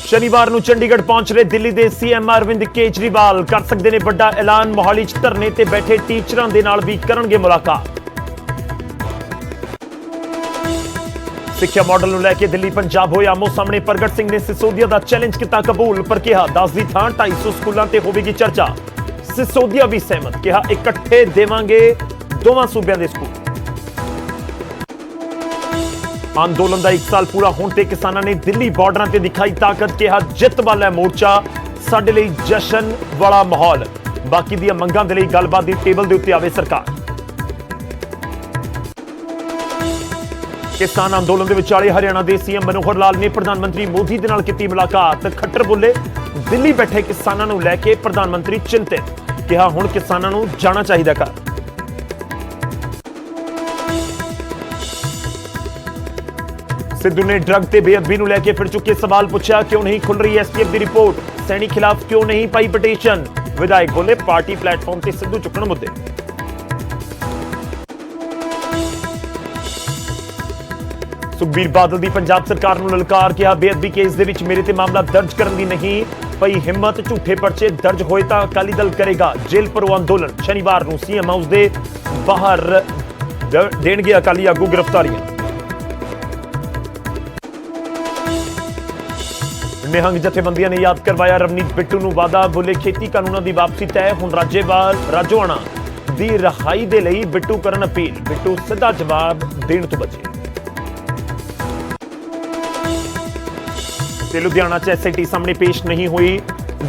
शनिवार ਨੂੰ ਚੰਡੀਗੜ੍ਹ ਪਹੁੰਚ ਰਹੇ ਦਿੱਲੀ ਦੇ ਸੀਐਮ ਅਰਵਿੰਦ ਕੇਜਰੀਵਾਲ ਕਰ ਸਕਦੇ ਨੇ ਵੱਡਾ ਐਲਾਨ। ਮੋਹਾਲੀ 'ਚ ਧਰਨੇ ਤੇ ਬੈਠੇ ਟੀਚਰਾਂ ਦੇ ਨਾਲ ਵੀ ਕਰਨਗੇ ਮੁਲਾਕਾਤ। ਸਿੱਖਿਆ ਮਾਡਲ ਨੂੰ ਲੈ ਕੇ ਦਿੱਲੀ ਪੰਜਾਬ ਹੋਏ ਆਮੋ ਸਾਹਮਣੇ। ਪ੍ਰਗਟ ਸਿੰਘ ਨੇ ਸਿਸੋਦੀਆ ਦਾ ਚੈਲੰਜ ਕੀਤਾ ਕਬੂਲ, ਪਰ ਕਿਹਾ 10 ਦੀ ਥਾਂ 250 ਸਕੂਲਾਂ ਤੇ ਹੋਵੇਗੀ ਚਰਚਾ। ਸਿਸੋਦੀਆ ਵੀ ਸਹਿਮਤ, ਕਿਹਾ ਇਕੱਠੇ ਦੇਵਾਂਗੇ ਦੋਵਾਂ ਸੂਬਿਆਂ ਦੇ ਸਕੂਲ। ਅੰਦੋਲਨ ਦਾ 1 ਸਾਲ ਪੂਰਾ ਹੋਣ ਤੇ ਕਿਸਾਨਾਂ ਨੇ ਦਿੱਲੀ ਬਾਰਡਰਾਂ ਤੇ ਦਿਖਾਈ ਤਾਕਤ, ਕਿਹਾ ਜਿੱਤ ਵਾਲਾ ਮੋਰਚਾ, ਸਾਡੇ ਲਈ ਜਸ਼ਨ ਵਾਲਾ ਮਾਹੌਲ। ਬਾਕੀ ਦੀਆਂ ਮੰਗਾਂ ਦੇ ਲਈ ਗੱਲਬਾਤ ਦੀ ਟੇਬਲ ਦੇ ਉੱਤੇ ਆਵੇ ਸਰਕਾਰ। ਕਿਸਾਨ ਅੰਦੋਲਨ ਦੇ ਵਿਚਾਲੇ ਹਰਿਆਣਾ ਦੇ ਸੀਐਮ ਮਨੋਹਰ ਲਾਲ ਨੇ ਪ੍ਰਧਾਨ ਮੰਤਰੀ ਮੋਦੀ ਦੇ ਨਾਲ ਕੀਤੀ ਮੁਲਾਕਾਤ। ਖੱਟਰ ਬੋਲੇ ਦਿੱਲੀ ਬੈਠੇ ਕਿਸਾਨਾਂ ਨੂੰ ਲੈ ਕੇ ਪ੍ਰਧਾਨ ਮੰਤਰੀ ਚਿੰਤਿਤ, ਕਿਹਾ ਹੁਣ ਕਿਸਾਨਾਂ ਨੂੰ ਜਾਣਾ ਚਾਹੀਦਾ ਘਰ। सिद्धू ने ड्रग ते बेअदबी ਨੂੰ ਲੈ ਕੇ ਫਿਰ ਚੁੱਕੇ ਸਵਾਲ, ਪੁੱਛਿਆ ਕਿਉਂ ਨਹੀਂ ਖੁੱਲ ਰਹੀ ਐਸਟੀਐਫ ਦੀ ਰਿਪੋर्ट, ਸੈਣੀ ਖਿਲਾਫ ਕਿਉਂ ਨਹੀਂ ਪਾਈ ਪਟੀਸ਼ਨ। ਵਿਧਾਇਕ ਬੋਲੇ ਪਾਰਟੀ ਪਲੇਟਫਾਰਮ ਤੇ ਸਿੱਧੂ ਚੁੱਕਣ ਮੁੱਦੇ। ਸੁਖਬੀਰ ਬਾਦਲ ਦੀ ਪੰਜਾਬ ਸਰਕਾਰ ਨੂੰ ਲਲਕਾਰ, ਕਿਹਾ ਬੇਅਦਬੀ ਕੇਸ ਦੇ ਵਿੱਚ ਮੇਰੇ ਤੇ ਮਾਮਲਾ ਦਰਜ ਕਰਨ ਦੀ ਨਹੀਂ ਪਈ ਹਿੰਮਤ, ਝੂਠੇ ਪਰਚੇ ਦਰਜ ਹੋਏ ਤਾਂ ਅਕਾਲੀ ਦਲ ਕਰੇਗਾ ਜੇਲ੍ਹ ਭਰੋ ਅੰਦੋਲਨ। ਸ਼ਨੀਵਾਰ ਨੂੰ ਸੀਐਮ ਹਾਊਸ ਦੇ ਬਾਹਰ ਦੇਣਗੇ ਅਕਾਲੀ ਆਗੂ ਗ੍ਰਿਫਤਾਰੀਆਂ। ਨਿਹੰਗ ਜਥੇਬੰਦੀਆਂ ਨੇ ਯਾਦ ਕਰਵਾਇਆ ਰਵਨੀਤ ਬਿੱਟੂ ਨੂੰ ਵਾਅਦਾ, ਬੋਲੇ ਖੇਤੀ ਕਾਨੂੰਨਾਂ ਦੀ ਵਾਪਸੀ ਤੈਅ, ਹੁਣ ਰਾਜੋਆਣਾ ਦੀ ਰਿਹਾਈ ਦੇ ਲਈ ਬਿੱਟੂ ਕਰਨ ਅਪੀਲ। ਬਿੱਟੂ ਸਿੱਧਾ ਜਵਾਬ ਦੇਣ ਤੋਂ ਬਚੇ। ਤੇ ਲੁਧਿਆਣਾ ਚ ਐਸਆਈਟੀ ਸਾਹਮਣੇ ਪੇਸ਼ ਨਹੀਂ ਹੋਈ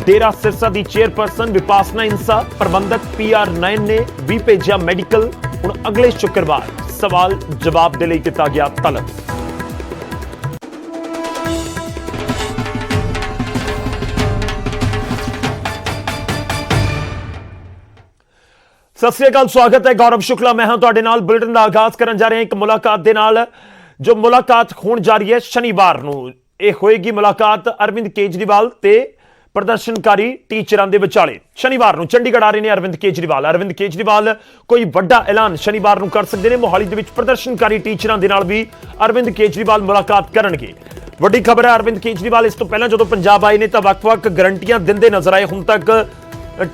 ਡੇਰਾ ਸਿਰਸਾ ਦੀ ਚੇਅਰਪਰਸਨ ਵਿਪਾਸਨਾ ਇੰਸਾ, ਪ੍ਰਬੰਧਕ PR9 ਨੇ ਵੀ ਭੇਜਿਆ ਮੈਡੀਕਲ। ਹੁਣ ਅਗਲੇ ਸ਼ੁੱਕਰਵਾਰ ਸਵਾਲ ਜਵਾਬ ਦੇ ਲਈ ਕੀਤਾ ਗਿਆ ਤਲਬ। सत श्री अकाल, स्वागत है गौरव शुक्ला, मैं हां तुहाडे नाल। बुलेटिन का आगाज करन जा रहे हैं एक मुलाकात दे नाल, जो मुलाकात होण जा रही है शनिवार नूं। ਇਹ ਹੋਏਗੀ ਮੁਲਾਕਾਤ ਅਰਵਿੰਦ ਕੇਜਰੀਵਾਲ ਤੇ ਪ੍ਰਦਰਸ਼ਨਕਾਰੀ ਟੀਚਰਾਂ ਦੇ ਵਿਚਾਲੇ। ਸ਼ਨੀਵਾਰ ਨੂੰ ਚੰਡੀਗੜ੍ਹ ਆ ਰਹੇ ਨੇ ਅਰਵਿੰਦ ਕੇਜਰੀਵਾਲ ਕੋਈ ਵੱਡਾ ਐਲਾਨ ਸ਼ਨੀਵਾਰ ਨੂੰ ਕਰ ਸਕਦੇ ਨੇ। ਮੋਹਾਲੀ ਦੇ ਵਿੱਚ ਪ੍ਰਦਰਸ਼ਨਕਾਰੀ ਟੀਚਰਾਂ ਦੇ ਨਾਲ ਵੀ ਅਰਵਿੰਦ ਕੇਜਰੀਵਾਲ ਮੁਲਾਕਾਤ ਕਰਨਗੇ। ਵੱਡੀ ਖਬਰ ਹੈ, ਅਰਵਿੰਦ ਕੇਜਰੀਵਾਲ ਇਸ ਤੋਂ ਪਹਿਲਾਂ ਜਦੋਂ ਪੰਜਾਬ ਆਏ ਨੇ ਤਾਂ ਵੱਖ-ਵੱਖ ਗਰੰਟੀਆਂ ਦਿੰਦੇ ਨਜ਼ਰ ਆਏ। ਹੁਣ ਤੱਕ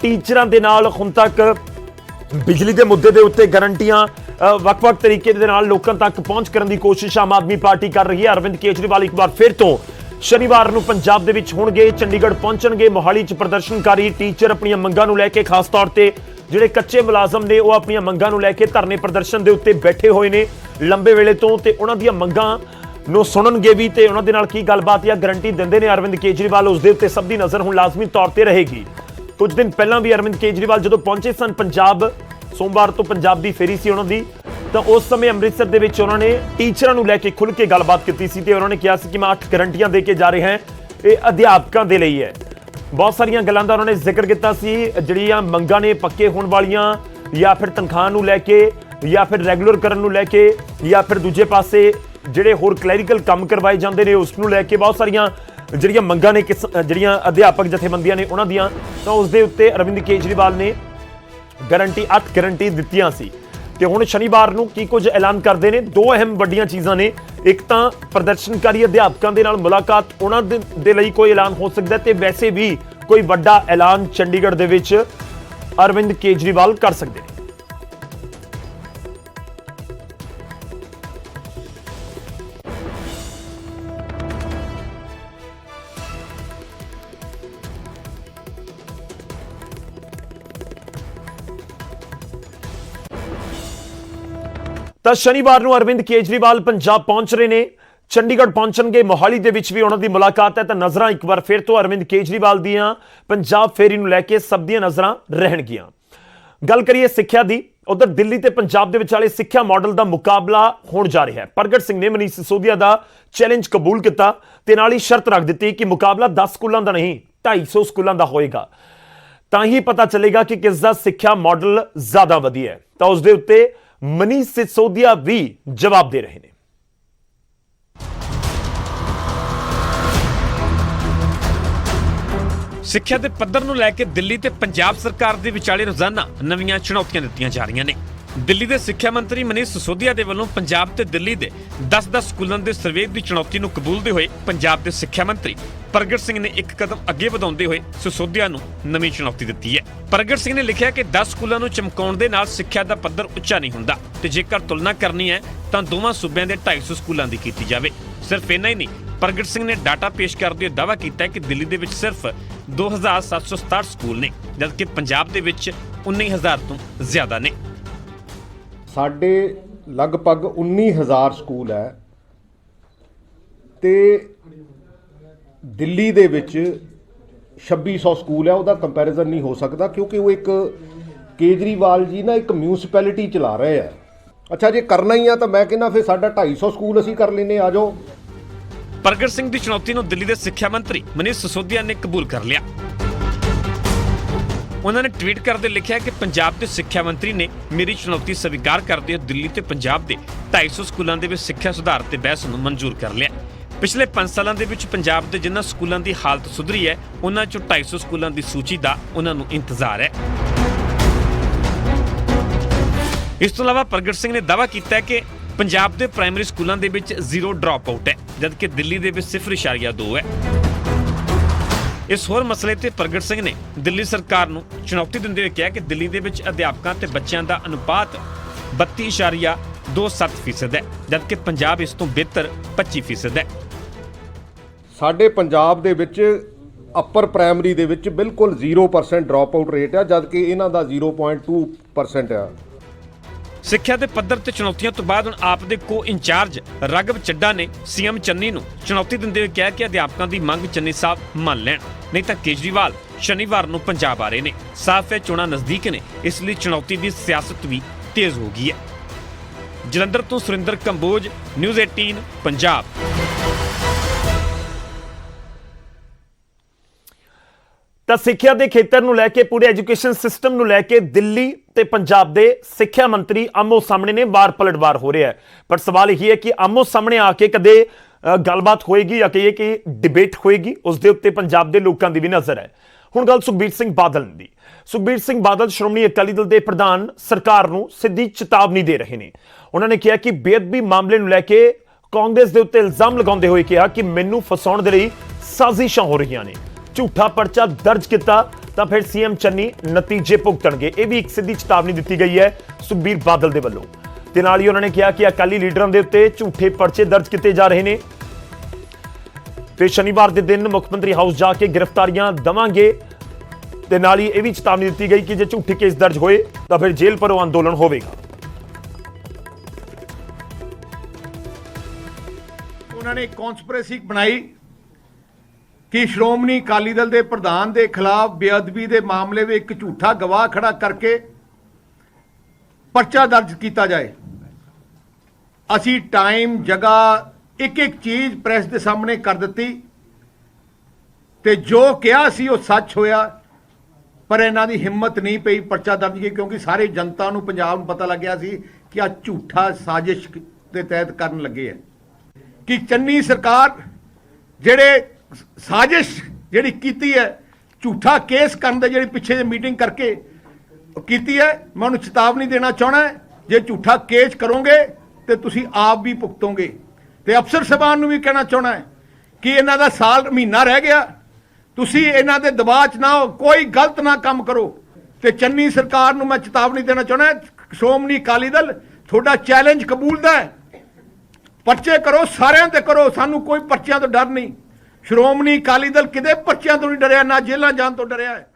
ਟੀਚਰਾਂ ਦੇ ਨਾਲ ਹੁਣ ਤੱਕ ਬਿਜਲੀ ਦੇ ਮੁੱਦੇ ਦੇ ਉੱਤੇ ਗਰੰਟੀਆਂ ਵੱਖ-ਵੱਖ ਤਰੀਕੇ ਦੇ ਨਾਲ ਲੋਕਾਂ ਤੱਕ ਪਹੁੰਚ ਕਰਨ ਦੀ ਕੋਸ਼ਿਸ਼ ਆਮ ਆਦਮੀ ਪਾਰਟੀ ਕਰ ਰਹੀ ਹੈ। ਅਰਵਿੰਦ ਕੇਜਰੀਵਾਲ ਇੱਕ ਵਾਰ ਫਿਰ ਤੋਂ ਸ਼ਨੀਵਾਰ ਨੂੰ ਪੰਜਾਬ ਦੇ ਵਿੱਚ ਹੋਣਗੇ, ਚੰਡੀਗੜ੍ਹ ਪਹੁੰਚਣਗੇ। ਮੋਹਾਲੀ 'ਚ ਪ੍ਰਦਰਸ਼ਨਕਾਰੀ ਟੀਚਰ ਆਪਣੀਆਂ ਮੰਗਾਂ ਨੂੰ ਲੈ ਕੇ, ਖਾਸ ਤੌਰ ਤੇ ਜਿਹੜੇ ਕੱਚੇ ਮੁਲਾਜ਼ਮ ਨੇ ਉਹ ਆਪਣੀਆਂ ਮੰਗਾਂ ਨੂੰ ਲੈ ਕੇ ਧਰਨੇ ਪ੍ਰਦਰਸ਼ਨ ਦੇ ਉੱਤੇ ਬੈਠੇ ਹੋਏ ਨੇ ਲੰਬੇ ਵੇਲੇ ਤੋਂ, ਤੇ ਉਹਨਾਂ ਦੀਆਂ ਮੰਗਾਂ ਨੂੰ ਸੁਣਨਗੇ ਵੀ ਤੇ ਉਹਨਾਂ ਦੇ ਨਾਲ ਕੀ ਗੱਲਬਾਤ ਜਾਂ ਗਰੰਟੀ ਦਿੰਦੇ ਨੇ ਅਰਵਿੰਦ ਕੇਜਰੀਵਾਲ, ਉਸ ਦੇ ਉੱਤੇ ਸਭ ਦੀ ਨਜ਼ਰ ਹੁਣ ਲਾਜ਼ਮੀ ਤੌਰ ਤੇ ਰਹੇਗੀ। ਕੁਝ ਦਿਨ ਪਹਿਲਾਂ ਵੀ ਅਰਵਿੰਦ ਕੇਜਰੀਵਾਲ ਜਦੋਂ ਪਹੁੰਚੇ ਸਨ ਪੰਜਾਬ, ਸੋਮਵਾਰ ਤੋਂ ਪੰਜਾਬ ਦੀ ਫੇਰੀ ਸੀ ਉਹਨਾਂ ਦੀ, ਤਾਂ ਉਸ ਸਮੇਂ ਅੰਮ੍ਰਿਤਸਰ ਦੇ ਵਿੱਚ ਉਹਨਾਂ ਨੇ ਟੀਚਰਾਂ ਨੂੰ ਲੈ ਕੇ ਖੁੱਲ੍ਹ ਕੇ ਗੱਲਬਾਤ ਕੀਤੀ ਸੀ ਤੇ ਉਹਨਾਂ ਨੇ ਕਿਹਾ ਸੀ ਕਿ ਮੈਂ 8 ਗਰੰਟੀਆਂ ਦੇ ਕੇ ਜਾ ਰਿਹਾ ਹਾਂ, ਇਹ ਅਧਿਆਪਕਾਂ ਦੇ ਲਈ ਹੈ। ਬਹੁਤ ਸਾਰੀਆਂ ਗੱਲਾਂ ਦਾ ਉਹਨਾਂ ਨੇ ਜ਼ਿਕਰ ਕੀਤਾ ਸੀ, ਜਿਹੜੀਆਂ ਮੰਗਾਂ ਨੇ ਪੱਕੇ ਹੋਣ ਵਾਲੀਆਂ, ਜਾਂ ਫਿਰ ਤਨਖਾਹ ਨੂੰ ਲੈ ਕੇ, ਜਾਂ ਫਿਰ ਰੈਗੂਲਰ ਕਰਨ ਨੂੰ ਲੈ ਕੇ, ਜਾਂ ਫਿਰ ਦੂਜੇ ਪਾਸੇ ਜਿਹੜੇ ਹੋਰ ਕਲੈਰੀਕਲ ਕੰਮ ਕਰਵਾਏ ਜਾਂਦੇ ਨੇ ਉਸ ਨੂੰ ਲੈ ਕੇ ਬਹੁਤ ਸਾਰੀਆਂ ਜਿਹੜੀਆਂ ਮੰਗਾਂ ਨੇ ਜਿਹੜੀਆਂ ਅਧਿਆਪਕ ਜਥੇਬੰਦੀਆਂ ਨੇ ਉਹਨਾਂ ਦੀਆਂ, ਤਾਂ ਉਸ ਦੇ ਉੱਤੇ ਅਰਵਿੰਦ ਕੇਜਰੀਵਾਲ ਨੇ ਗਰੰਟੀ 8 ਗਰੰਟੀ ਦਿੱਤੀਆਂ ਸੀ। ਤੇ ਹੁਣ ਸ਼ਨੀਵਾਰ ਨੂੰ ਕੀ ਕੁਝ ਐਲਾਨ ਕਰਦੇ ਨੇ, ਦੋ ਅਹਿਮ ਵੱਡੀਆਂ ਚੀਜ਼ਾਂ ਨੇ। ਇੱਕ ਤਾਂ ਪ੍ਰਦਰਸ਼ਨਕਾਰੀ ਅਧਿਆਪਕਾਂ ਦੇ ਨਾਲ ਮੁਲਾਕਾਤ, ਉਹਨਾਂ ਦੇ ਲਈ ਕੋਈ ਐਲਾਨ ਹੋ ਸਕਦਾ, ਤੇ ਵੈਸੇ ਵੀ ਕੋਈ ਵੱਡਾ ਐਲਾਨ ਚੰਡੀਗੜ੍ਹ ਦੇ ਵਿੱਚ ਅਰਵਿੰਦ ਕੇਜਰੀਵਾਲ ਕਰ ਸਕਦੇ ਨੇ। ਤਾਂ ਸ਼ਨੀਵਾਰ ਨੂੰ ਅਰਵਿੰਦ ਕੇਜਰੀਵਾਲ ਪੰਜਾਬ ਪਹੁੰਚ ਰਹੇ ਨੇ, ਚੰਡੀਗੜ੍ਹ ਪਹੁੰਚਣਗੇ। ਮੋਹਾਲੀ ਦੇ ਵਿੱਚ ਵੀ ਉਹਨਾਂ ਦੀ ਮੁਲਾਕਾਤ ਹੈ। ਤਾਂ ਨਜ਼ਰਾਂ ਇੱਕ ਵਾਰ ਫਿਰ ਤੋਂ ਅਰਵਿੰਦ ਕੇਜਰੀਵਾਲ ਦੀਆਂ ਪੰਜਾਬ ਫੇਰੀ ਨੂੰ ਲੈ ਕੇ ਸਭ ਦੀਆਂ ਨਜ਼ਰਾਂ ਰਹਿਣਗੀਆਂ। ਗੱਲ ਕਰੀਏ ਸਿੱਖਿਆ ਦੀ, ਉਧਰ ਦਿੱਲੀ ਤੇ ਪੰਜਾਬ ਦੇ ਵਿਚਾਲੇ ਸਿੱਖਿਆ ਮਾਡਲ ਦਾ ਮੁਕਾਬਲਾ ਹੋਣ ਜਾ ਰਿਹਾ ਹੈ। ਪ੍ਰਗਟ ਸਿੰਘ ਨੇ ਮਨੀਸ਼ ਸਿਸੋਦੀਆ ਦਾ ਚੈਲੰਜ ਕਬੂਲ ਕੀਤਾ ਤੇ ਨਾਲ ਹੀ ਸ਼ਰਤ ਰੱਖ ਦਿੱਤੀ ਕਿ ਮੁਕਾਬਲਾ 10 ਸਕੂਲਾਂ ਦਾ ਨਹੀਂ 250 ਸਕੂਲਾਂ ਦਾ ਹੋਏਗਾ, ਤਾਂ ਹੀ ਪਤਾ ਚੱਲੇਗਾ ਕਿ ਕਿਸ ਦਾ ਸਿੱਖਿਆ ਮਾਡਲ ਜ਼ਿਆਦਾ ਵਧੀਆ ਹੈ। ਤਾਂ ਉਸ ਦੇ ਉੱਤੇ ਮਨੀਸ਼ ਸਿਸੋਦੀਆ ਵੀ ਜਵਾਬ ਦੇ ਰਹੇ ਨੇ। ਸਿੱਖਿਆ ਦੇ ਪੱਧਰ ਨੂੰ ਲੈ ਕੇ ਦਿੱਲੀ ਤੇ ਪੰਜਾਬ ਸਰਕਾਰ ਦੇ ਵਿਚਾਲੇ ਰੋਜ਼ਾਨਾ ਨਵੀਆਂ ਚੁਣੌਤੀਆਂ ਦਿੱਤੀਆਂ ਜਾ ਰਹੀਆਂ ਨੇ। ਦਿੱਲੀ ਦੇ ਸਿੱਖਿਆ ਮੰਤਰੀ ਮਨੀਸ਼ ਸਿਸੋਦੀਆ ਦੇ ਵੱਲੋਂ ਪੰਜਾਬ ਤੇ ਦਿੱਲੀ ਦੇ 10-10 ਸਕੂਲਾਂ ਦੇ ਸਰਵੇ ਦੀ ਚੁਣੌਤੀ ਨੂੰ ਕਬੂਲਦੇ ਹੋਏ ਪੰਜਾਬ ਦੇ ਸਿੱਖਿਆ ਮੰਤਰੀ ਪ੍ਰਗਟ ਸਿੰਘ ਨੇ ਇੱਕ ਕਦਮ ਅੱਗੇ ਵਧਾਉਂਦੇ ਹੋਏ ਸਿਸੋਦੀਆ ਨੂੰ ਨਵੀਂ ਚੁਣੌਤੀ ਦਿੱਤੀ ਹੈ। ਪ੍ਰਗਟ ਸਿੰਘ ਨੇ ਲਿਖਿਆ ਕਿ 10 ਸਕੂਲਾਂ ਨੂੰ ਚਮਕਾਉਣ ਦੇ ਨਾਲ ਸਿੱਖਿਆ ਦਾ ਪੱਧਰ ਉੱਚਾ ਨਹੀਂ ਹੁੰਦਾ ਤੇ ਜੇਕਰ ਤੁਲਨਾ ਕਰਨੀ ਹੈ ਤਾਂ ਦੋਵਾਂ ਸੂਬਿਆਂ ਦੇ 250 ਸਕੂਲਾਂ ਦੀ ਕੀਤੀ ਜਾਵੇ। ਸਿਰਫ ਇੰਨਾ ਹੀ ਨਹੀਂ, ਪ੍ਰਗਟ ਸਿੰਘ ਨੇ ਡਾਟਾ ਪੇਸ਼ ਕਰਦੇ ਹੋਏ ਦਾਅਵਾ ਕੀਤਾ ਹੈ ਕਿ ਦਿੱਲੀ ਦੇ ਵਿੱਚ ਸਿਰਫ 2767 ਸਕੂਲ ਨੇ ਜਦਕਿ ਪੰਜਾਬ ਦੇ ਵਿੱਚ 19000 ਤੋਂ ਜ਼ਿਆਦਾ ਨੇ। ਸਾਡੇ ਲਗਭਗ 19000 ਸਕੂਲ ਹੈ ਤੇ ਦਿੱਲੀ ਦੇ ਵਿੱਚ 2600 ਸਕੂਲ ਹੈ। ਉਹਦਾ ਕੰਪੈਰੀਜ਼ਨ ਨਹੀਂ ਹੋ ਸਕਦਾ ਕਿਉਂਕਿ ਉਹ ਇੱਕ ਕੇਜਰੀਵਾਲ ਜੀ ਨਾ ਇੱਕ ਮਿਊਨਿਸਪੈਲਿਟੀ ਚਲਾ ਰਹੇ ਆ। ਅੱਛਾ ਜੇ ਕਰਨਾ ਹੀ ਆ ਤਾਂ ਮੈਂ ਕਹਿੰਦਾ ਫਿਰ ਸਾਡਾ 250 ਸਕੂਲ ਅਸੀਂ ਕਰ ਲੈਨੇ ਆ ਜਾਓ। ਪ੍ਰਗਟ ਸਿੰਘ ਦੀ ਚੁਣੌਤੀ ਨੂੰ ਦਿੱਲੀ ਦੇ ਸਿੱਖਿਆ ਮੰਤਰੀ ਮਨੀਸ਼ ਸਿਸੋਦੀਆ ਨੇ ਕਬੂਲ ਕਰ ਲਿਆ। ਉਹਨਾਂ ਨੇ ਟਵੀਟ ਕਰਦੇ ਲਿਖਿਆ ਕਿ ਪੰਜਾਬ ਦੇ ਸਿੱਖਿਆ ਮੰਤਰੀ ਨੇ ਮੇਰੀ ਚੁਣੌਤੀ ਸਵੀਕਾਰ ਕਰਦੇ ਹੋਏ ਦਿੱਲੀ ਤੇ ਪੰਜਾਬ ਦੇ 250 ਸਕੂਲਾਂ ਦੇ ਵਿੱਚ ਸਿੱਖਿਆ ਸੁਧਾਰ ਤੇ ਬਹਿਸ ਨੂੰ ਮਨਜ਼ੂਰ ਕਰ ਲਿਆ। ਪਿਛਲੇ 5 ਸਾਲਾਂ ਦੇ ਵਿੱਚ ਪੰਜਾਬ ਦੇ ਜਿਨ੍ਹਾਂ ਸਕੂਲਾਂ ਦੀ ਹਾਲਤ ਸੁਧਰੀ ਹੈ ਉਹਨਾਂ ਚੋਂ 250 ਸਕੂਲਾਂ ਦੀ ਸੂਚੀ ਦਾ ਉਹਨਾਂ ਨੂੰ ਇੰਤਜ਼ਾਰ ਹੈ। ਇਸ ਤੋਂ ਇਲਾਵਾ ਪ੍ਰਗਟ ਸਿੰਘ ਨੇ ਦਾਅਵਾ ਕੀਤਾ ਹੈ ਕਿ ਪੰਜਾਬ ਦੇ ਪ੍ਰਾਇਮਰੀ ਸਕੂਲਾਂ ਦੇ ਵਿੱਚ ਜ਼ੀਰੋ ਡ੍ਰੌਪ ਆਊਟ ਹੈ ਜਦਕਿ ਦਿੱਲੀ ਦੇ ਵਿੱਚ 0.2 ਹੈ। ਇਸ ਹੋਰ ਮਸਲੇ ਤੇ ਪ੍ਰਗਟ ਸਿੰਘ ਨੇ ਦਿੱਲੀ ਸਰਕਾਰ ਨੂੰ ਚੁਣੌਤੀ ਦਿੰਦੇ ਹੋਏ ਕਿਹਾ ਕਿ ਦਿੱਲੀ ਦੇ ਵਿੱਚ ਅਧਿਆਪਕਾਂ ਤੇ ਬੱਚਿਆਂ ਦਾ ਅਨੁਪਾਤ 32.27% ਹੈ ਜਦਕਿ ਪੰਜਾਬ ਇਸ ਤੋਂ ਬਿਹਤਰ 25% ਹੈ। ਸਾਡੇ ਪੰਜਾਬ ਦੇ ਵਿੱਚ ਅਪਰ ਪ੍ਰਾਇਮਰੀ ਦੇ ਵਿੱਚ ਬਿਲਕੁਲ 0% ਡ੍ਰੌਪ ਆਊਟ ਰੇਟ ਆ ਜਦਕਿ ਇਹਨਾਂ ਦਾ 0.2% ਆ। ਸਿੱਖਿਆ ਦੇ ਪੱਧਰ ਤੇ ਚੁਣੌਤੀਆਂ ਤੋਂ ਬਾਅਦ ਹੁਣ ਆਪ ਦੇ ਇੰਚਾਰਜ ਰਾਘਵ ਚੱਡਾ ਨੇ ਸੀਐਮ ਚੰਨੀ ਨੂੰ ਚੁਣੌਤੀ ਦਿੰਦੇ ਹੋਏ ਕਿਹਾ ਕਿ ਅਧਿਆਪਕਾਂ ਦੀ ਮੰਗ ਚੰਨੀ ਸਾਹਿਬ ਮੰਨ ਲੈਣ ਨਹੀਂ ਤਾਂ ਕੇਜਰੀਵਾਲ ਸ਼ਨੀਵਾਰ ਨੂੰ ਪੰਜਾਬ ਆ ਰਹੇ ਨੇ। ਸਾਫ਼ ਹੈ ਚੋਣਾਂ ਨਜ਼ਦੀਕ ਨੇ ਇਸ ਲਈ ਚੁਣੌਤੀ ਦੀ ਸਿਆਸਤ ਵੀ ਤੇਜ਼ ਹੋ ਗਈ ਹੈ। ਜਲੰਧਰ ਤੋਂ ਸੁਰਿੰਦਰ ਕੰਬੋਜ, ਨਿਊਜ਼ 18 ਪੰਜਾਬ। ਤਾਂ ਸਿੱਖਿਆ ਦੇ ਖੇਤਰ ਨੂੰ ਲੈ ਕੇ ਪੂਰੇ ਐਜੂਕੇਸ਼ਨ ਸਿਸਟਮ ਨੂੰ ਲੈ ਕੇ ਦਿੱਲੀ ਤੇ ਪੰਜਾਬ ਦੇ ਸਿੱਖਿਆ ਮੰਤਰੀ ਆਮੋ ਸਾਹਮਣੇ ਨੇ, ਵਾਰ ਪਲਟਵਾਰ ਹੋ ਰਿਹਾ ਹੈ। ਪਰ ਸਵਾਲ ਇਹ ਹੈ ਕਿ ਆਮੋ ਸਾਹਮਣੇ ਆ ਕੇ ਕਦੇ ਗੱਲਬਾਤ ਹੋਏਗੀ ਜਾਂ ਕਹੀਏ ਕਿ ਡਿਬੇਟ ਹੋਏਗੀ, ਉਸ ਦੇ ਉੱਤੇ ਪੰਜਾਬ ਦੇ ਲੋਕਾਂ ਦੀ ਵੀ ਨਜ਼ਰ ਹੈ। ਹੁਣ ਗੱਲ ਸੁਖਬੀਰ ਸਿੰਘ ਬਾਦਲ ਦੀ। ਸੁਖਬੀਰ ਸਿੰਘ ਬਾਦਲ ਸ਼੍ਰੋਮਣੀ ਅਕਾਲੀ ਦਲ ਦੇ ਪ੍ਰਧਾਨ ਸਰਕਾਰ ਨੂੰ ਸਿੱਧੀ ਚੇਤਾਵਨੀ ਦੇ ਰਹੇ ਨੇ। ਉਹਨਾਂ ਨੇ ਕਿਹਾ ਕਿ ਬੇਅਦਬੀ ਮਾਮਲੇ ਨੂੰ ਲੈ ਕੇ ਕਾਂਗਰਸ ਦੇ ਉੱਤੇ ਇਲਜ਼ਾਮ ਲਗਾਉਂਦੇ ਹੋਏ ਕਿਹਾ ਕਿ ਮੈਨੂੰ ਫਸਾਉਣ ਦੇ ਲਈ ਸਾਜ਼ਿਸ਼ਾਂ ਹੋ ਰਹੀਆਂ ਨੇ। ਝੂਠਾ ਪਰਚਾ ਦਰਜ ਕੀਤਾ ਤਾਂ ਫਿਰ ਸੀਐਮ ਚੰਨੀ ਨਤੀਜੇ ਭੁਗਤਣਗੇ। ਇਹ ਵੀ ਇੱਕ ਸਿੱਧੀ ਚੇਤਾਵਨੀ ਦਿੱਤੀ ਗਈ ਹੈ ਸੁਖਬੀਰ ਬਾਦਲ ਦੇ ਵੱਲੋਂ। ਤੇ ਨਾਲ ਹੀ ਉਹਨਾਂ ਨੇ ਕਿਹਾ ਕਿ ਅਕਾਲੀ ਲੀਡਰਾਂ ਦੇ ਉੱਤੇ ਝੂਠੇ ਪਰਚੇ ਦਰਜ ਕੀਤੇ ਜਾ ਰਹੇ ਨੇ ਤੇ ਸ਼ਨੀਵਾਰ ਦੇ ਦਿਨ ਮੁੱਖ ਮੰਤਰੀ ਹਾਊਸ ਜਾ ਕੇ ਗ੍ਰਿਫਤਾਰੀਆਂ ਦੇਵਾਂਗੇ। ਤੇ ਨਾਲ ਹੀ ਇਹ ਵੀ ਚੇਤਾਵਨੀ ਦਿੱਤੀ ਗਈ ਕਿ ਜੇ ਝੂਠੇ ਕੇਸ ਦਰਜ ਹੋਏ ਤਾਂ ਫਿਰ ਜੇਲ੍ਹ ਭਰੋ ਅੰਦੋਲਨ ਹੋਵੇਗਾ। ਉਹਨਾਂ ਨੇ ਕਨਸਪੀਰੇਸੀ ਬਣਾਈ ਕਿ ਸ਼੍ਰੋਮਣੀ ਅਕਾਲੀ ਦਲ ਦੇ ਪ੍ਰਧਾਨ ਦੇ ਖਿਲਾਫ ਬੇਅਦਬੀ ਦੇ ਮਾਮਲੇ ਵਿੱਚ ਇੱਕ ਝੂਠਾ ਗਵਾਹ ਖੜਾ ਕਰਕੇ ਪਰਚਾ ਦਰਜ ਕੀਤਾ ਜਾਏ। ਅਸੀਂ ਟਾਈਮ, ਜਗ੍ਹਾ, ਇੱਕ ਚੀਜ਼ ਪ੍ਰੈਸ ਦੇ ਸਾਹਮਣੇ ਕਰ ਦਿੱਤੀ ਤੇ ਜੋ ਕਿਹਾ ਸੀ ਉਹ ਸੱਚ ਹੋਇਆ। ਪਰ ਇਹਨਾਂ ਦੀ ਹਿੰਮਤ ਨਹੀਂ ਪਈ ਪਰਚਾ ਦਰਜ ਕੀਤੀ ਕਿਉਂਕਿ ਸਾਰੇ ਜਨਤਾ ਨੂੰ, ਪੰਜਾਬ ਨੂੰ ਪਤਾ ਲੱਗਿਆ ਸੀ ਕਿ ਆ ਝੂਠਾ ਸਾਜ਼ਿਸ਼ ਦੇ ਤਹਿਤ ਕਰਨ ਲੱਗੇ ਹੈ ਕਿ ਚੰਨੀ ਸਰਕਾਰ ਜਿਹੜੇ ਸਾਜ਼ਿਸ਼ ਜਿਹੜੀ ਕੀਤੀ ਹੈ ਝੂਠਾ ਕੇਸ ਕਰਨ ਦੇ ਜਿਹੜੀ ਪਿੱਛੇ ਜੇ ਮੀਟਿੰਗ ਕਰਕੇ ਕੀਤੀ ਹੈ। ਮੈਂ ਉਹਨੂੰ ਚੇਤਾਵਨੀ ਦੇਣਾ ਚਾਹਣਾ ਜੇ ਝੂਠਾ ਕੇਸ ਕਰੋਗੇ ਤੇ ਤੁਸੀਂ ਆਪ ਵੀ ਭੁਗਤੋਗੇ। ਤੇ ਅਫਸਰ ਸਾਹਿਬਾਨ ਨੂੰ ਵੀ ਕਹਿਣਾ ਚਾਹਣਾ ਕਿ ਇਹਨਾਂ ਦਾ ਸਾਲ ਮਹੀਨਾ ਰਹਿ ਗਿਆ, ਤੁਸੀਂ ਇਹਨਾਂ ਦੇ ਦਬਾਅ 'ਚ ਨਾ ਹੋ, ਕੋਈ ਗਲਤ ਨਾ ਕੰਮ ਕਰੋ। ਤੇ ਚੰਨੀ ਸਰਕਾਰ ਨੂੰ ਮੈਂ ਚੇਤਾਵਨੀ ਦੇਣਾ ਚਾਹਣਾ ਸ਼੍ਰੋਮਣੀ ਅਕਾਲੀ ਦਲ ਤੁਹਾਡਾ ਚੈਲੰਜ ਕਬੂਲਦਾ ਹੈ, ਪਰਚੇ ਕਰੋ, ਸਾਰਿਆਂ ਤੇ ਕਰੋ, ਸਾਨੂੰ ਕੋਈ ਪਰਚਿਆਂ ਤੋਂ ਡਰ ਨਹੀਂ। ਸ਼੍ਰੋਮਣੀ ਅਕਾਲੀ ਦਲ ਕਿਤੇ ਪਰਚਿਆਂ ਤੋਂ ਨਹੀਂ ਡਰਿਆ, ਨਾ ਜੇਲ੍ਹਾਂ ਜਾਣ ਤੋਂ ਡਰਿਆ ਹੈ।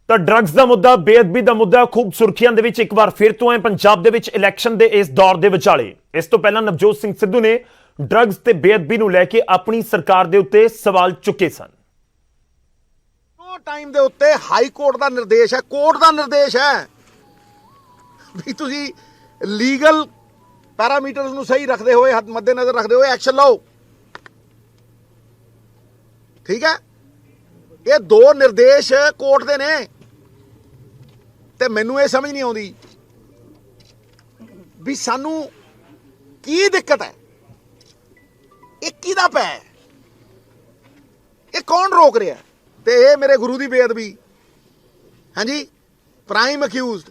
ਤਾਂ ਡਰੱਗਸ ਦਾ ਮੁੱਦਾ, ਬੇਅਦਬੀ ਦਾ ਮੁੱਦਾ ਖੂਬ ਸੁਰਖੀਆਂ ਦੇ ਵਿੱਚ ਇੱਕ ਵਾਰ ਫਿਰ ਤੋਂ ਹੈ ਪੰਜਾਬ ਦੇ ਵਿੱਚ ਇਲੈਕਸ਼ਨ ਦੇ ਇਸ ਦੌਰ ਦੇ ਵਿਚਾਲੇ। ਇਸ ਤੋਂ ਪਹਿਲਾਂ ਨਵਜੋਤ ਸਿੰਘ ਸਿੱਧੂ ਨੇ ਡਰੱਗਸ ਤੇ ਬੇਅਦਬੀ ਨੂੰ ਲੈ ਕੇ ਆਪਣੀ ਸਰਕਾਰ ਦੇ ਉੱਤੇ ਸਵਾਲ ਚੁੱਕੇ ਸਨ। ਉਹ ਟਾਈਮ ਦੇ ਉੱਤੇ ਹਾਈ ਕੋਰਟ ਦਾ ਨਿਰਦੇਸ਼ ਹੈ, ਕੋਰਟ ਦਾ ਨਿਰਦੇਸ਼ ਹੈ ਵੀ ਤੁਸੀਂ ਲੀਗਲ ਪੈਰਾਮੀਟਰਸ ਨੂੰ ਸਹੀ ਰੱਖਦੇ ਹੋਏ, ਮੱਦੇਨਜ਼ਰ ਰੱਖਦੇ ਹੋਏ ਐਕਸ਼ਨ ਲਓ। ਠੀਕ ਹੈ, ਇਹ ਦੋ ਨਿਰਦੇਸ਼ ਕੋਰਟ ਦੇ ਨੇ ਤੇ ਮੈਨੂੰ ਇਹ ਸਮਝ ਨਹੀਂ ਆਉਂਦੀ ਵੀ ਸਾਨੂੰ ਕੀ ਦਿੱਕਤ ਹੈ, ਇਹ ਕਿਹਦਾ ਪੈ, ਇਹ ਕੌਣ ਰੋਕ ਰਿਹਾ। ਤੇ ਇਹ ਮੇਰੇ ਗੁਰੂ ਦੀ ਬੇਅਦਬੀ, ਹਾਂਜੀ, ਪ੍ਰਾਈਮ ਅਕਿਊਜ਼ਡ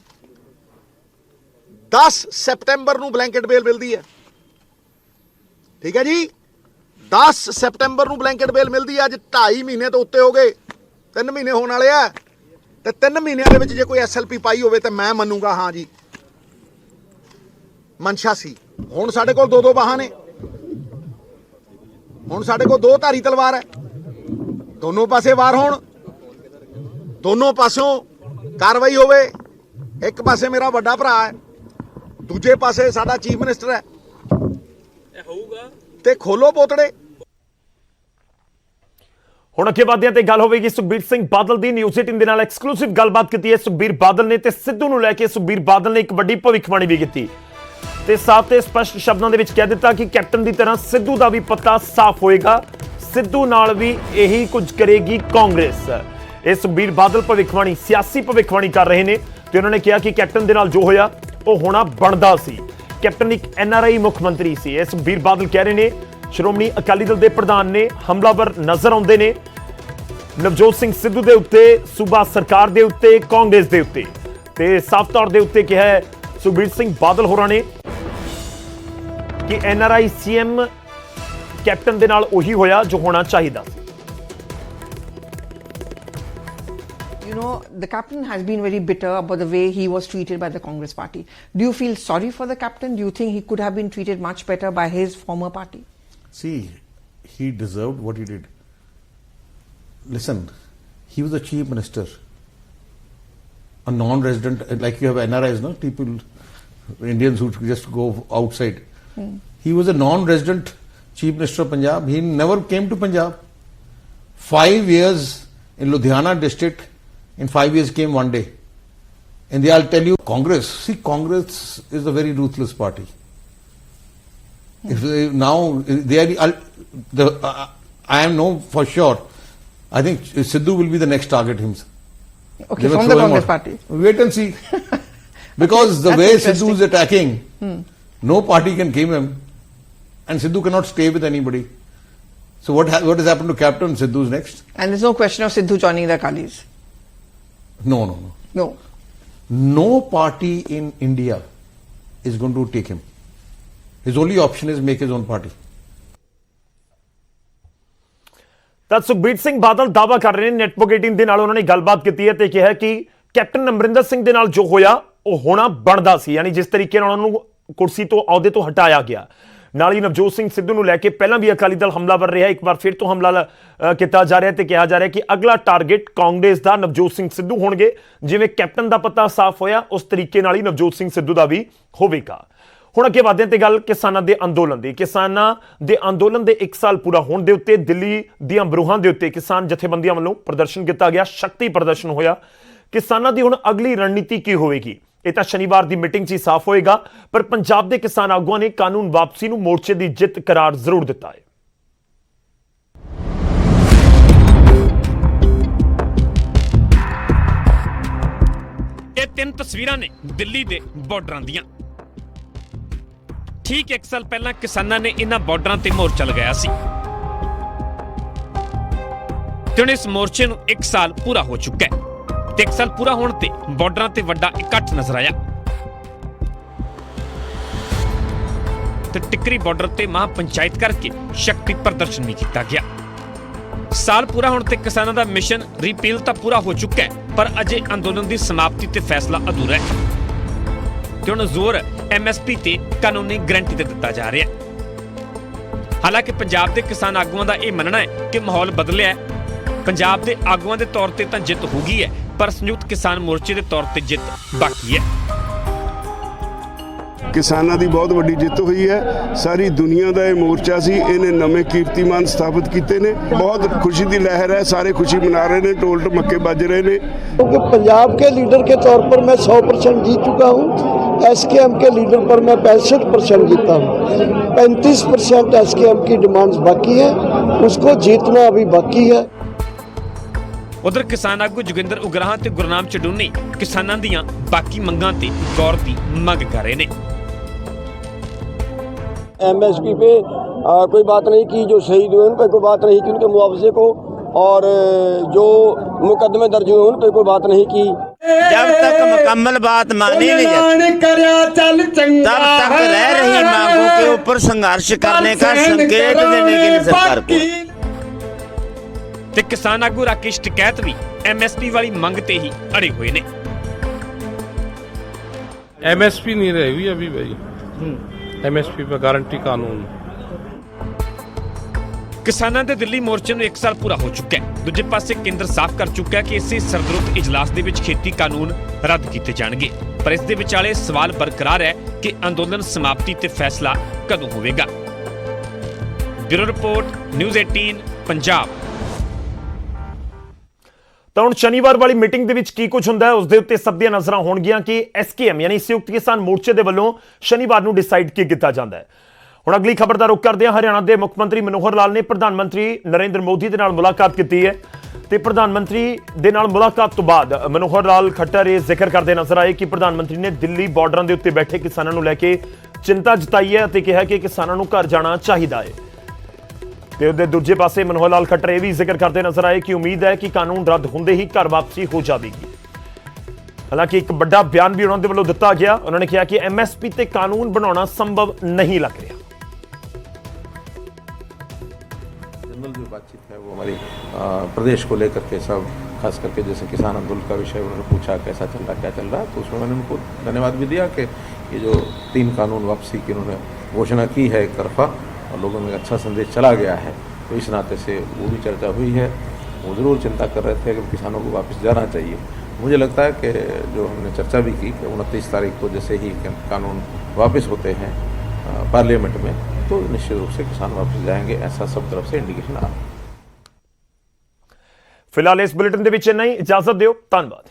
10 ਸੈਪਟੈਂਬਰ ਨੂੰ ਬਲੈਂਕਟ ਬੇਲ ਮਿਲਦੀ ਹੈ। ਠੀਕ ਹੈ ਜੀ, 10 ਸੈਪਟੈਂਬਰ ਨੂੰ ਬਲੈਂਕਟ ਬੇਲ ਮਿਲਦੀ ਹੈ। ਅੱਜ 2.5 ਮਹੀਨੇ ਤੋਂ ਉੱਤੇ ਹੋ ਗਏ, 3 ਮਹੀਨੇ ਹੋਣ ਵਾਲੇ ਆ, ਤੇ 3 ਮਹੀਨਿਆਂ ਦੇ ਵਿੱਚ ਜੇ ਕੋਈ SLP ਪਾਈ ਹੋਵੇ ਤਾਂ ਮੈਂ ਮੰਨੂਗਾ ਹਾਂ ਜੀ ਮਨਸ਼ਾ ਸੀ। ਹੁਣ ਸਾਡੇ ਕੋਲ 2-2 ਬਾਹਾਂ ਨੇ, ਹੁਣ ਸਾਡੇ ਕੋਲ 2 ਧਾਰੀ ਤਲਵਾਰ ਹੈ, ਦੋਨੋਂ ਪਾਸੇ ਵਾਰ ਹੋਣ, ਦੋਨੋਂ ਪਾਸੋਂ ਕਾਰਵਾਈ ਹੋਵੇ। ਇੱਕ ਪਾਸੇ ਮੇਰਾ ਵੱਡਾ ਭਰਾ ਹੈ, ਦੂਜੇ ਪਾਸੇ ਸਾਡਾ ਚੀਫ ਮਿਨਿਸਟਰ ਹੈ, ਇਹ ਹੋਊਗਾ ਤੇ ਖੋਲੋ ਪੋਤੜੇ। ਹੁਣ ਅੱਗੇ ਵਧਦੇ ਹਾਂ ਤੇ ਗੱਲ ਹੋਵੇਗੀ ਸੁਖਬੀਰ ਸਿੰਘ ਬਾਦਲ ਦੀ। ਨਿਊਜ਼ 18 ਦੇ ਨਾਲ ਐਕਸਕਲੂਸਿਵ ਗੱਲਬਾਤ ਕੀਤੀ ਹੈ ਸੁਖਬੀਰ ਬਾਦਲ ਨੇ, ਤੇ ਸਿੱਧੂ ਨੂੰ ਲੈ ਕੇ ਸੁਖਬੀਰ ਬਾਦਲ ਨੇ ਇੱਕ ਵੱਡੀ ਭਵਿੱਖਬਾਣੀ ਵੀ ਕੀਤੀ ਤੇ ਸਾਫ਼ ਤੇ ਸਪਸ਼ਟ ਸ਼ਬਦਾਂ ਦੇ ਵਿੱਚ ਕਹਿ ਦਿੱਤਾ ਕਿ ਕੈਪਟਨ ਦੀ ਤਰ੍ਹਾਂ ਸਿੱਧੂ ਦਾ ਵੀ ਪੱਤਾ ਸਾਫ਼ ਹੋਏਗਾ, ਸਿੱਧੂ ਨਾਲ ਵੀ ਇਹੀ ਕੁਝ ਕਰੇਗੀ ਕਾਂਗਰਸ। ਇਹ ਸੁਖਬੀਰ ਬਾਦਲ ਭਵਿੱਖਬਾਣੀ, ਸਿਆਸੀ ਭਵਿੱਖਬਾਣੀ ਕਰ ਰਹੇ ਨੇ ਤੇ ਉਹਨਾਂ ਨੇ ਕਿਹਾ ਕਿ ਕੈਪਟਨ ਦੇ ਨਾਲ ਜੋ ਹੋਇਆ ਉਹ ਹੋਣਾ ਬਣਦਾ ਸੀ। ਕੈਪਟਨ ਇੱਕ NRI ਮੁੱਖ ਮੰਤਰੀ ਸੀ। ਇਹ ਸੁਖਬੀਰ ਬਾਦਲ ਕਹਿ ਰਹੇ ਨੇ ਸ਼੍ਰੋਮਣੀ ਅਕਾਲੀ ਦਲ ਦੇ ਪ੍ਰਧਾਨ ਨੇ, ਹਮਲਾਵਰ ਨਜ਼ਰ ਆਉਂਦੇ ਨੇ ਨਵਜੋਤ ਸਿੰਘ ਸਿੱਧੂ ਦੇ ਉੱਤੇ, ਸੂਬਾ ਸਰਕਾਰ ਦੇ ਉੱਤੇ, ਕਾਂਗਰਸ ਦੇ ਉੱਤੇ, ਤੇ ਸਾਫ਼ ਤੌਰ ਦੇ ਉੱਤੇ ਕਿਹਾ ਹੈ ਸੁਖਬੀਰ ਸਿੰਘ ਬਾਦਲ ਹੋਰਾਂ ਨੇ ਕਿ NRI CM ਕੈਪਟਨ ਦੇ ਨਾਲ ਉਹੀ ਹੋਇਆ ਜੋ ਹੋਣਾ ਚਾਹੀਦਾ ਸੀ। You know, the captain has been very bitter about the way he was treated by the Congress party. Do you feel sorry for the captain? Do you think he could have been treated much better by his former party? See, he deserved what he did. Listen, he was a chief minister, a non-resident, like you have NRIs, no? People, Indians who just go outside. He was a non-resident chief minister of Punjab. He never came to Punjab. 5 years in Ludhiana district, in 5 years came one day. And I'll tell you, Congress is a very ruthless party. If they, now they are, I am know for sure, I think Sidhu will be the next target himself. Okay, from the Congress party. Wait and see. Because Okay, the that's way interesting. Sidhu is attacking, no party can keep him. And Sidhu cannot stay with anybody. So what has happened to Captain? Sidhu is next. And there's no question of Sidhu joining the Akalis. No. No. No party in India is going to take him. His only option is make his own party. ਤਾਂ ਸੁਖਬੀਰ ਸਿੰਘ ਬਾਦਲ ਦਾਅਵਾ ਕਰ ਰਹੇ ਨੇ, network 18 ਦੇ ਨਾਲ ਉਹਨਾਂ ਨੇ ਗੱਲਬਾਤ ਕੀਤੀ ਹੈ ਤੇ ਕਿਹਾ ਕਿ ਕੈਪਟਨ ਅਮਰਿੰਦਰ ਸਿੰਘ ਦੇ ਨਾਲ ਜੋ ਹੋਇਆ ਉਹ ਹੋਣਾ ਬਣਦਾ ਸੀ। ਯਾਨੀ ਜਿਸ ਤਰੀਕੇ ਨਾਲ ਉਹਨਾਂ ਨੂੰ ਕੁਰਸੀ ਤੋਂ, ਅਹੁਦੇ ਤੋਂ ਹਟਾਇਆ ਗਿਆ। ਨਾਲ ਹੀ ਨਵਜੋਤ ਸਿੰਘ ਸਿੱਧੂ ਨੂੰ ਲੈ ਕੇ ਪਹਿਲਾਂ ਵੀ ਅਕਾਲੀ ਦਲ ਹਮਲਾਵਰ ਰਿਹਾ, ਇੱਕ ਵਾਰ ਫਿਰ ਤੋਂ ਹਮਲਾ ਕੀਤਾ ਜਾ ਰਿਹਾ ਤੇ ਕਿਹਾ ਜਾ ਰਿਹਾ ਕਿ ਅਗਲਾ ਟਾਰਗੇਟ ਕਾਂਗਰਸ ਦਾ ਨਵਜੋਤ ਸਿੰਘ ਸਿੱਧੂ ਹੋਣਗੇ। ਜਿਵੇਂ ਕੈਪਟਨ ਦਾ ਪੱਤਾ ਸਾਫ਼ ਹੋਇਆ ਉਸ ਤਰੀਕੇ ਨਾਲ ਹੀ ਨਵਜੋਤ ਸਿੰਘ ਸਿੱਧੂ ਦਾ ਵੀ ਹੋਵੇਗਾ। ਹੁਣ ਅੱਗੇ ਵਧਦੇ ਹਾਂ ਤੇ ਗੱਲ ਕਿਸਾਨਾਂ ਦੇ ਅੰਦੋਲਨ ਦੀ। ਕਿਸਾਨਾਂ ਦੇ ਅੰਦੋਲਨ ਦੇ 1 ਸਾਲ ਪੂਰਾ ਹੋਣ ਦੇ ਉੱਤੇ ਦਿੱਲੀ ਦੀਆਂ ਬਰੂਹਾਂ ਦੇ ਉੱਤੇ ਕਿਸਾਨ ਜਥੇਬੰਦੀਆਂ ਵੱਲੋਂ ਪ੍ਰਦਰਸ਼ਨ ਕੀਤਾ ਗਿਆ, ਸ਼ਕਤੀ ਪ੍ਰਦਰਸ਼ਨ ਹੋਇਆ। ਕਿਸਾਨਾਂ ਦੀ ਹੁਣ ਅਗਲੀ ਰਣਨੀਤੀ ਕੀ ਹੋਵੇਗੀ ਇਹ ਤਾਂ ਸ਼ਨੀਵਾਰ ਦੀ ਮੀਟਿੰਗ 'ਚ ਹੀ ਸਾਫ਼ ਹੋਏਗਾ, ਪਰ ਪੰਜਾਬ ਦੇ ਕਿਸਾਨ ਆਗੂਆਂ ਨੇ ਕਾਨੂੰਨ ਵਾਪਸੀ ਨੂੰ ਮੋਰਚੇ ਦੀ ਜਿੱਤ ਕਰਾਰ ਜ਼ਰੂਰ ਦਿੱਤਾ ਹੈ। ਇਹ 3 ਤਸਵੀਰਾਂ ਨੇ ਦਿੱਲੀ ਦੇ ਬਾਰਡਰਾਂ ਦੀਆਂ। ਠੀਕ 1 ਸਾਲ ਪਹਿਲਾਂ ਕਿਸਾਨਾਂ ਨੇ ਇਹਨਾਂ ਬਾਰਡਰਾਂ ਤੇ ਮੋਰਚਾ ਲਗਾਇਆ ਸੀ ਤੇ ਹੁਣ ਇਸ ਮੋਰਚੇ ਨੂੰ 1 ਸਾਲ ਪੂਰਾ ਹੋ ਚੁੱਕਾ ਹੈ ਤੇ 1 ਸਾਲ ਪੂਰਾ ਹੋਣ ਤੇ ਬਾਰਡਰਾਂ ਤੇ ਵੱਡਾ ਇਕੱਠ ਨਜ਼ਰ ਆਇਆ ਤੇ ਟਿੱਕਰੀ ਬਾਰਡਰ ਤੇ ਮਹਾ ਪੰਚਾਇਤ ਕਰਕੇ ਸ਼ਕਤੀ ਪ੍ਰਦਰਸ਼ਨ ਵੀ ਕੀਤਾ ਗਿਆ। ਸਾਲ ਪੂਰਾ ਹੋਣ ਤੇ ਕਿਸਾਨਾਂ ਦਾ ਮਿਸ਼ਨ ਰਿਪੀਲ ਤਾਂ ਪੂਰਾ ਹੋ ਚੁੱਕਾ ਹੈ, ਪਰ ਅਜੇ ਅੰਦੋਲਨ ਦੀ ਸਮਾਪਤੀ ਤੇ ਫੈਸਲਾ ਅਧੂਰਾ ਹੈ ਤੇ ਹੁਣ ਜ਼ੋਰ MSP ਤੇ ਕਾਨੂੰਨੀ ਗਰੰਟੀ ਤੇ ਦਿੱਤਾ ਜਾ ਰਿਹਾ ਹੈ। ਹਾਲਾਂਕਿ ਪੰਜਾਬ ਦੇ ਕਿਸਾਨ ਆਗੂਆਂ ਦਾ ਇਹ ਮੰਨਣਾ ਹੈ ਕਿ ਮਾਹੌਲ ਬਦਲਿਆ ਹੈ। ਪੰਜਾਬ ਦੇ ਆਗੂਆਂ ਦੇ ਤੌਰ ਤੇ ਤਾਂ ਜਿੱਤ ਹੋ ਗਈ ਹੈ, ਪਰ ਸੰਯੁਕਤ ਕਿਸਾਨ ਮੋਰਚੇ ਦੇ ਤੌਰ ਤੇ ਜਿੱਤ ਬਾਕੀ ਹੈ। ਕਿਸਾਨਾਂ ਦੀ ਬਹੁਤ ਵੱਡੀ ਜਿੱਤ ਹੋਈ ਹੈ। ਸਾਰੀ ਦੁਨੀਆ ਦਾ ਇਹ ਮੋਰਚਾ ਸੀ, ਇਹਨੇ ਨਵੇਂ ਕੀਰਤੀਮਾਨ ਸਥਾਪਿਤ ਕੀਤੇ ਨੇ। ਬਹੁਤ ਖੁਸ਼ੀ ਦੀ ਲਹਿਰ ਹੈ, ਸਾਰੇ ਖੁਸ਼ੀ ਮਨਾ ਰਹੇ ਨੇ, ਢੋਲ ਢਮੱਕੇ ਵੱਜ ਰਹੇ ਨੇ। क्योंकि पंजाब के लीडर के तौर पर मैं 100% जीत चुका हूँ। SKM के लीडर पर मैं 65% जीता हूँ। 35% SKM की डिमांड्स बाकी हैं, उसको जीतना अभी बाकी है। ਉਧਰ ਕਿਸਾਨ ਆਗੂ ਜੋਗਿੰਦਰ ਉਗਰਾਹਾਂ ਤੇ ਗੁਰਨਾਮ ਚਡੂਨੀ ਕਿਸਾਨਾਂ ਦੀਆਂ ਬਾਕੀ ਮੰਗਾਂ ਤੇ ਗੌਰ ਦੀ ਮੰਗ ਕਰ ਰਹੇ ਨੇ। MSP पे कोई बात नहीं की, जो शहीद हुए उन पर कोई बात नहीं की, उनके मुआवजे को, और जो मुकदमे दर्ज हुए उन पर कोई बात नहीं की। जब तक मुकम्मल बात मानी नहीं जाती तब तक रह रही मांगों के ऊपर संघर्ष करने का संकेत देने के लिए सरकार को ਤੇ ਕਿਸਾਨ ਆਗੂ ਰਾਕੇਸ਼ ਟਿਕੈਤ ਵੀ ਐਮਐਸਪੀ ਵਾਲੀ ਮੰਗ ਤੇ ਹੀ ਅੜੇ ਹੋਏ ਨੇ। एमएसपी नहीं रहेगी अभी भाई, एमएसपी पे गारंटी कानून। ਕਿਸਾਨਾਂ ਦੇ ਦਿੱਲੀ ਮੋਰਚੇ ਨੂੰ 1 ਸਾਲ ਪੂਰਾ ਹੋ ਚੁੱਕਾ ਹੈ। ਦੂਜੇ ਪਾਸੇ ਕੇਂਦਰ ਸਾਫ਼ ਕਰ ਚੁੱਕਾ ਹੈ ਕਿ ਇਸੇ ਸਰਦਰੁੱਤ ਇਜਲਾਸ ਦੇ ਵਿੱਚ ਖੇਤੀ ਕਾਨੂੰਨ ਰੱਦ ਕੀਤੇ ਜਾਣਗੇ। ਪਰ ਇਸ ਦੇ ਵਿਚਾਲੇ ਸਵਾਲ ਬਰਕਰਾਰ ਹੈ ਕਿ ਅੰਦੋਲਨ ਸਮਾਪਤੀ ਤੇ ਫੈਸਲਾ ਕਦੋਂ ਹੋਵੇਗਾ। Bureau report, news 18 Punjab. ਤਾਂ ਹੁਣ ਸ਼ਨੀਵਾਰ ਵਾਲੀ ਮੀਟਿੰਗ ਦੇ ਵਿੱਚ ਕੀ ਕੁਝ ਹੁੰਦਾ ਹੈ ਉਸ ਦੇ ਉੱਤੇ ਸਭ ਦੀਆਂ ਨਜ਼ਰਾਂ ਹੋਣਗੀਆਂ ਕਿ ਐਸਕੇਐਮ ਯਾਨੀ ਸੰਯੁਕਤ ਕਿਸਾਨ ਮੋਰਚੇ ਦੇ ਵੱਲੋਂ ਸ਼ਨੀਵਾਰ ਨੂੰ ਡਿਸਾਈਡ ਕੀ ਕੀਤਾ ਜਾਂਦਾ ਹੈ। ਹੁਣ ਅਗਲੀ ਖਬਰ ਦਾ ਰੁਖ ਕਰਦੇ ਹਾਂ। ਹਰਿਆਣਾ ਦੇ ਮੁੱਖ ਮੰਤਰੀ ਮਨੋਹਰ ਲਾਲ ਨੇ ਪ੍ਰਧਾਨ ਮੰਤਰੀ ਨਰਿੰਦਰ ਮੋਦੀ ਦੇ ਨਾਲ ਮੁਲਾਕਾਤ ਕੀਤੀ ਹੈ ਤੇ ਪ੍ਰਧਾਨ ਮੰਤਰੀ ਦੇ ਨਾਲ ਮੁਲਾਕਾਤ ਤੋਂ ਬਾਅਦ ਮਨੋਹਰ ਲਾਲ ਖੱਟਰ ਇਹ ਜ਼ਿਕਰ ਕਰਦੇ ਨਜ਼ਰ ਆਏ ਕਿ ਪ੍ਰਧਾਨ ਮੰਤਰੀ ਨੇ ਦਿੱਲੀ ਬਾਰਡਰਾਂ ਦੇ ਉੱਤੇ ਬੈਠੇ ਕਿਸਾਨਾਂ ਨੂੰ ਲੈ ਕੇ ਚਿੰਤਾ ਜਤਾਈ ਹੈ ਅਤੇ ਕਿਹਾ ਕਿ ਕਿਸਾਨਾਂ ਨੂੰ ਘਰ ਜਾਣਾ ਚਾਹੀਦਾ ਹੈ। ਤੇ ਉਹਦੇ ਦੂਜੇ ਪਾਸੇ ਮਨੋਹਰ ਲਾਲ ਖੱਟਰ ਇਹ ਵੀ ਜ਼ਿਕਰ ਕਰਦੇ ਨਜ਼ਰ ਆਏ ਕਿ ਉਮੀਦ ਹੈ ਕਿ ਕਾਨੂੰਨ ਰੱਦ ਹੁੰਦੇ ਹੀ ਘਰ ਵਾਪਸੀ ਹੋ ਜਾਵੇਗੀ। ਹਾਲਾਂਕਿ ਇੱਕ ਵੱਡਾ ਬਿਆਨ ਵੀ ਉਹਨਾਂ ਦੇ ਵੱਲੋਂ ਦਿੱਤਾ ਗਿਆ। ਉਹਨਾਂ ਨੇ ਕਿਹਾ ਕਿ ਐਮਐਸਪੀ ਤੇ ਕਾਨੂੰਨ ਬਣਾਉਣਾ ਸੰਭਵ नहीं लग रहा। जनरल जो बातचीत है वो हमारी प्रदेश को लेकर के सब, खास करके जैसे किसान आंदोलन का विषय उन्होंने पूछा कैसा चल रहा क्या चल रहा, तो उसमें मैंने उनको धन्यवाद भी दिया कि ये जो 3 कानून वापसी की उन्होंने घोषणा की है एक तरफा और लोगों में अच्छा संदेश चला गया है, तो इस नाते से वो भी चर्चा हुई है। वो ज़रूर चिंता कर रहे थे कि किसानों को वापस जाना चाहिए। मुझे लगता है कि जो हमने चर्चा भी की कि 29 तारीख को जैसे ही कानून वापस होते हैं पार्लियामेंट में तो निश्चित रूप से किसान वापस जाएंगे, ऐसा सब तरफ से इंडिकेशन आ रहा है। फिलहाल इस बुलेटिन ਦੇ ਵਿੱਚ ਇੰਨਾ ਹੀ। इजाजत ਦਿਓ। ਧੰਨਵਾद।